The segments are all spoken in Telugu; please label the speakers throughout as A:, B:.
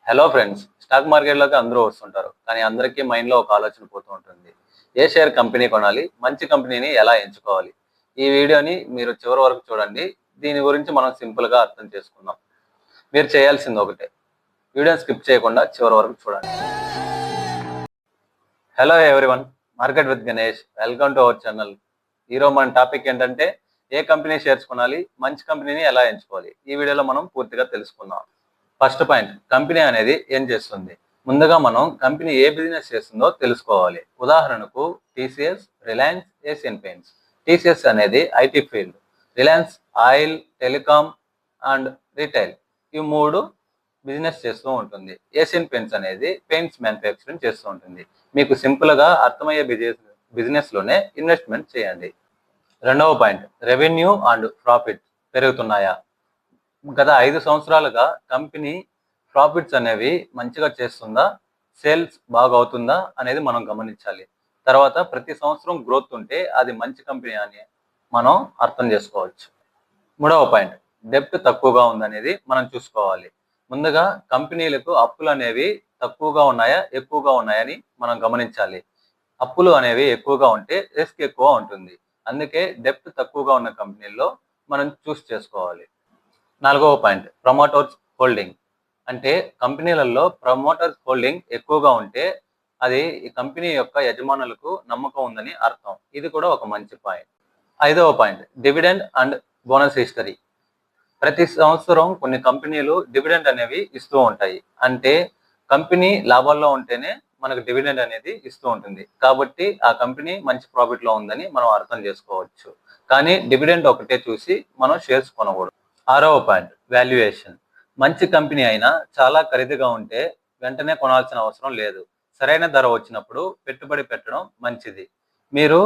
A: హలో ఫ్రెండ్స్, స్టాక్ మార్కెట్లోకి అందరూ వస్తుంటారు. కానీ అందరికీ మైండ్లో ఒక ఆలోచన పోతూ ఉంటుంది. ఏ షేర్ కంపెనీ కొనాలి, మంచి కంపెనీని ఎలా ఎంచుకోవాలి? ఈ వీడియోని మీరు చివరి వరకు చూడండి. దీని గురించి మనం సింపుల్గా అర్థం చేసుకుందాం. మీరు చేయాల్సింది ఒకటే, వీడియోని స్కిప్ చేయకుండా చివరి వరకు చూడండి. Hello everyone, market with Ganesh. Welcome to our channel. ఈరోజు మన టాపిక్ ఏంటంటే, ఏ కంపెనీ షేర్స్ కొనాలి, మంచి కంపెనీని ఎలా ఎంచుకోవాలి? ఈ వీడియోలో మనం పూర్తిగా తెలుసుకుందాం. ఫస్ట్ పాయింట్, కంపెనీ అనేది ఏం చేస్తుంది? ముందుగా మనం కంపెనీ ఏ బిజినెస్ చేస్తుందో తెలుసుకోవాలి. ఉదాహరణకు TCS, Reliance, Asian paints. TCS అనేది IT field, Reliance oil, telecom and retail, ఈ మూడు బిజినెస్ చేస్తూ ఉంటుంది. ఏషియన్ పెయింట్స్ అనేది పెయింట్స్ మ్యానుఫ్యాక్చరింగ్ చేస్తూ ఉంటుంది. మీకు సింపుల్గా అర్థమయ్యే బిజినెస్లోనే ఇన్వెస్ట్మెంట్ చేయండి. రెండవ పాయింట్, రెవెన్యూ అండ్ ప్రాఫిట్ పెరుగుతున్నాయా? గత 5 సంవత్సరాలుగా కంపెనీ ప్రాఫిట్స్ అనేవి మంచిగా చేస్తుందా, సేల్స్ బాగా అవుతుందా అనేది మనం గమనించాలి. తర్వాత ప్రతి సంవత్సరం గ్రోత్ ఉంటే అది మంచి కంపెనీ అని మనం అర్థం చేసుకోవచ్చు. మూడవ పాయింట్, డెప్ట్ తక్కువగా ఉందనేది మనం చూసుకోవాలి. ముందుగా కంపెనీలకు అప్పులు అనేవి తక్కువగా ఉన్నాయా, ఎక్కువగా ఉన్నాయని మనం గమనించాలి. అప్పులు అనేవి ఎక్కువగా ఉంటే రిస్క్ ఎక్కువ ఉంటుంది. అందుకే డెప్ట్ తక్కువగా ఉన్న కంపెనీల్లో మనం చూస్ చేసుకోవాలి. నాలుగవ పాయింట్, ప్రమోటర్స్ హోల్డింగ్. అంటే కంపెనీలలో ప్రమోటర్స్ హోల్డింగ్ ఎక్కువగా ఉంటే అది ఈ కంపెనీ యొక్క యజమానులకు నమ్మకం ఉందని అర్థం. ఇది కూడా ఒక మంచి పాయింట్. ఐదవ point, dividend and bonus history. ప్రతి సంవత్సరం కొన్ని కంపెనీలు డివిడెండ్ అనేవి ఇస్తూ ఉంటాయి. అంటే కంపెనీ లాభాల్లో ఉంటేనే మనకు డివిడెండ్ అనేది ఇస్తూ ఉంటుంది. కాబట్టి ఆ కంపెనీ మంచి ప్రాఫిట్లో ఉందని మనం అర్థం చేసుకోవచ్చు. కానీ డివిడెండ్ ఒకటే చూసి మనం షేర్స్ కొనకూడదు. ఆరవ పాయింట్, వాల్యుయేషన్. మంచి కంపెనీ అయినా చాలా ఖరీదుగా ఉంటే వెంటనే కొనాల్సిన అవసరం లేదు. సరైన ధర వచ్చినప్పుడు పెట్టుబడి పెట్టడం మంచిది. మీరు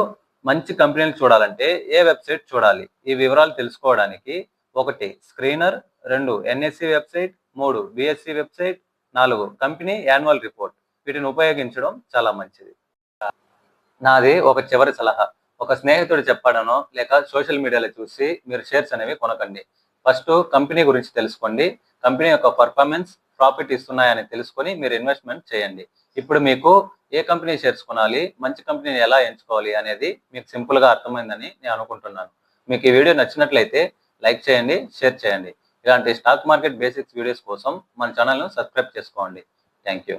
A: మంచి కంపెనీలు చూడాలంటే ఏ వెబ్సైట్ చూడాలి? ఈ వివరాలు తెలుసుకోవడానికి 1 screener, 2 NSE website, 3 BSE website, 4 company annual report. వీటిని ఉపయోగించడం చాలా మంచిది. నాది ఒక చివరి సలహా, ఒక స్నేహితుడు చెప్పాడనో లేక సోషల్ మీడియాలో చూసి మీరు షేర్స్ అనేవి కొనకండి. ఫస్ట్ కంపెనీ గురించి తెలుసుకోండి. కంపెనీ యొక్క పర్ఫార్మెన్స్, ప్రాఫిట్ ఇస్తున్నాయని తెలుసుకొని మీరు ఇన్వెస్ట్మెంట్ చేయండి. ఇప్పుడు మీకు ఏ కంపెనీ షేర్స్ కొనాలి, మంచి కంపెనీని ఎలా ఎంచుకోవాలి అనేది మీకు సింపుల్గా అర్థమైందని నేను అనుకుంటున్నాను. మీకు ఈ వీడియో నచ్చినట్లయితే లైక్ చేయండి, షేర్ చేయండి. ఇలాంటి స్టాక్ మార్కెట్ బేసిక్స్ వీడియోస్ కోసం మన ఛానల్ను సబ్స్క్రైబ్ చేసుకోండి. Thank you.